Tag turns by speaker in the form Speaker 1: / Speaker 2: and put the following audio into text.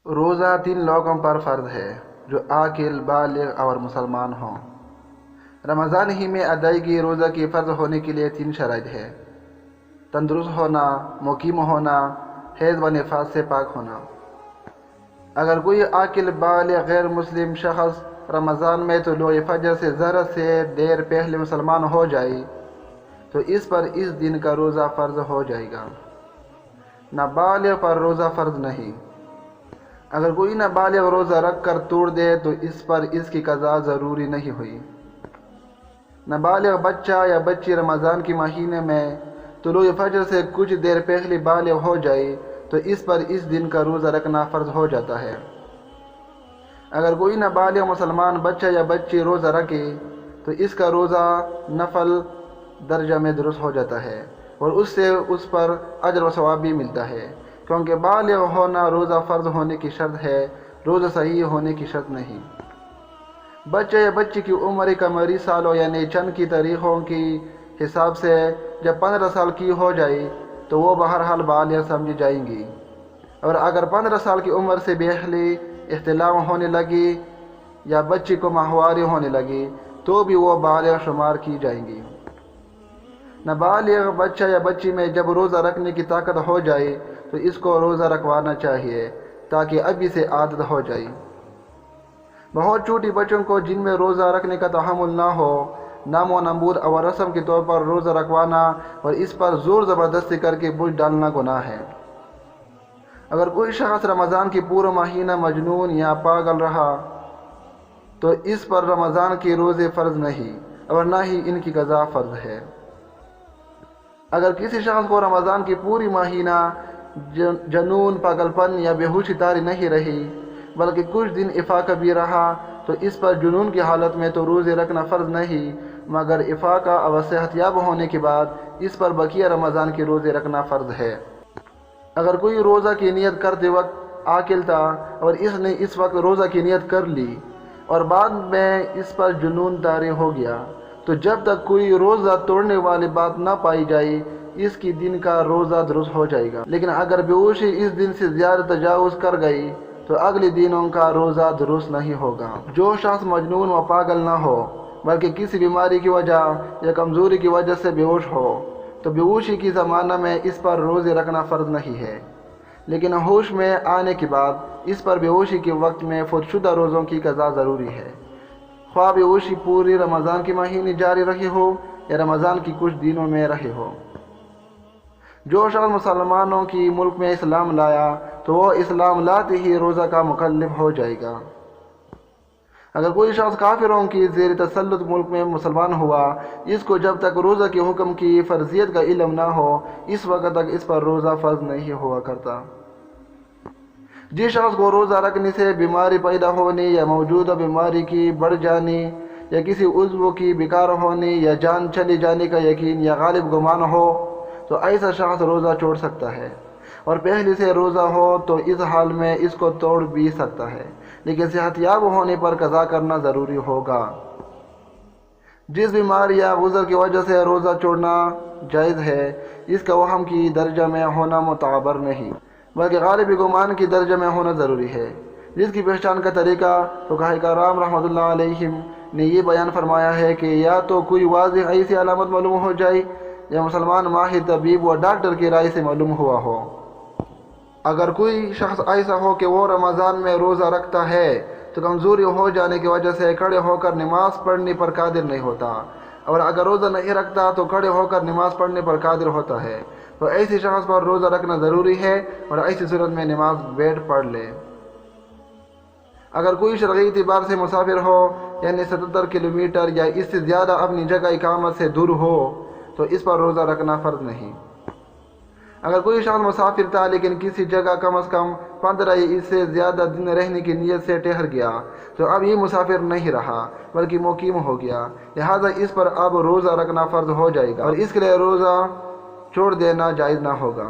Speaker 1: روزہ 3 لوگوں پر فرض ہے جو عاقل، بالغ اور مسلمان ہوں۔ رمضان ہی میں ادائیگی روزہ کی فرض ہونے کے لیے 3 شرائط ہے: تندرست ہونا، مقیم ہونا، حیض و نفاس سے پاک ہونا۔ اگر کوئی عاقل، بالغ، غیر مسلم شخص رمضان میں طلوع فجر سے ذرا سے دیر پہلے مسلمان ہو جائے تو اس پر اس دن کا روزہ فرض ہو جائے گا۔ نابالغ پر روزہ فرض نہیں۔ اگر کوئی نابالغ روزہ رکھ کر توڑ دے تو اس پر اس کی قضا ضروری نہیں ہوئی۔ نابالغ بچہ یا بچی رمضان کے مہینے میں طلوع فجر سے کچھ دیر پہلے بالغ ہو جائے تو اس پر اس دن کا روزہ رکھنا فرض ہو جاتا ہے۔ اگر کوئی نابالغ مسلمان بچہ یا بچی روزہ رکھے تو اس کا روزہ نفل درجہ میں درست ہو جاتا ہے اور اس سے اس پر اجر و ثواب بھی ملتا ہے، کیونکہ بالغ ہونا روزہ فرض ہونے کی شرط ہے، روزہ صحیح ہونے کی شرط نہیں۔ بچہ یا بچی کی عمر قمری سالوں یعنی چند کی تاریخوں کی حساب سے جب 15 سال کی ہو جائے تو وہ بہرحال بالغ سمجھی جائیں گی، اور اگر 15 سال کی عمر سے پہلے احتلام ہونے لگی یا بچی کو ماہواری ہونے لگی تو بھی وہ بالغ شمار کی جائیں گی۔ نابالغ بچہ یا بچی میں جب روزہ رکھنے کی طاقت ہو جائے تو اس کو روزہ رکھوانا چاہیے تاکہ ابھی سے عادت ہو جائے۔ بہت چھوٹی بچوں کو جن میں روزہ رکھنے کا تحمل نہ ہو، نام و نمود اور رسم کے طور پر روزہ رکھوانا اور اس پر زور زبردستی کر کے بوجھ ڈالنا گناہ ہے۔ اگر کوئی شخص رمضان کی پورا مہینہ مجنون یا پاگل رہا تو اس پر رمضان کے روزے فرض نہیں اور نہ ہی ان کی قضا فرض ہے۔ اگر کسی شخص کو رمضان کی پوری مہینہ جنون، پاگل پن یا بے ہوشی طاری نہیں رہی بلکہ کچھ دن افاقہ بھی رہا تو اس پر جنون کی حالت میں تو روزے رکھنا فرض نہیں، مگر افاقہ اور صحت یاب ہونے کے بعد اس پر بقیہ رمضان کے روزے رکھنا فرض ہے۔ اگر کوئی روزہ کی نیت کرتے وقت عاقل تھا اور اس نے اس وقت روزہ کی نیت کر لی اور بعد میں اس پر جنون طاری ہو گیا تو جب تک کوئی روزہ توڑنے والی بات نہ پائی جائے اس کی دن کا روزہ درست ہو جائے گا، لیکن اگر بے ہوشی اس دن سے زیادہ تجاوز کر گئی تو اگلے دنوں کا روزہ درست نہیں ہوگا۔ جو شخص مجنون و پاگل نہ ہو بلکہ کسی بیماری کی وجہ یا کمزوری کی وجہ سے بے ہوش ہو تو بے ہوشی کی زمانہ میں اس پر روزے رکھنا فرض نہیں ہے، لیکن ہوش میں آنے کے بعد اس پر بے ہوشی کے وقت میں فوت شدہ روزوں کی قضا ضروری ہے، خواہ بے ہوشی پوری رمضان کے مہینے جاری رہی ہو یا رمضان کی کچھ دنوں میں رہی ہو۔ جو شخص مسلمانوں کی ملک میں اسلام لایا تو وہ اسلام لاتے ہی روزہ کا مکلف ہو جائے گا۔ اگر کوئی شخص کافروں کی زیر تسلط ملک میں مسلمان ہوا، اس کو جب تک روزہ کے حکم کی فرضیت کا علم نہ ہو اس وقت تک اس پر روزہ فرض نہیں ہوا کرتا۔ جس شخص کو روزہ رکھنے سے بیماری پیدا ہونے یا موجودہ بیماری کی بڑھ جانے یا کسی عضو کی بیکار ہونے یا جان چلے جانے کا یقین یا غالب گمان ہو تو ایسا شخص روزہ چھوڑ سکتا ہے، اور پہلے سے روزہ ہو تو اس حال میں اس کو توڑ بھی سکتا ہے، لیکن صحت یاب ہونے پر قضا کرنا ضروری ہوگا۔ جس بیماری یا عذر کی وجہ سے روزہ چھوڑنا جائز ہے اس کا وہم کی درجہ میں ہونا معتبر نہیں بلکہ غالب گمان کی درجہ میں ہونا ضروری ہے، جس کی پہچان کا طریقہ فقہاء کرام رحمۃ اللہ علیہم نے یہ بیان فرمایا ہے کہ یا تو کوئی واضح ایسی علامت معلوم ہو جائے یا مسلمان ماہر طبیب و ڈاکٹر کی رائے سے معلوم ہوا ہو۔ اگر کوئی شخص ایسا ہو کہ وہ رمضان میں روزہ رکھتا ہے تو کمزوری ہو جانے کی وجہ سے کھڑے ہو کر نماز پڑھنے پر قادر نہیں ہوتا، اور اگر روزہ نہیں رکھتا تو کھڑے ہو کر نماز پڑھنے پر قادر ہوتا ہے تو ایسے شخص پر روزہ رکھنا ضروری ہے اور ایسی صورت میں نماز بیٹھ پڑھ لے۔ اگر کوئی شرعی اعتبار سے مسافر ہو یعنی 77 کلومیٹر یا اس سے زیادہ اپنی جگہ اقامت سے دور ہو تو اس پر روزہ رکھنا فرض نہیں۔ اگر کوئی شخص مسافر تھا لیکن کسی جگہ کم از کم 15 یا اس سے زیادہ دن رہنے کی نیت سے ٹھہر گیا تو اب یہ مسافر نہیں رہا بلکہ مقیم ہو گیا، لہذا اس پر اب روزہ رکھنا فرض ہو جائے گا اور اس کے لیے روزہ چھوڑ دینا جائز نہ ہوگا۔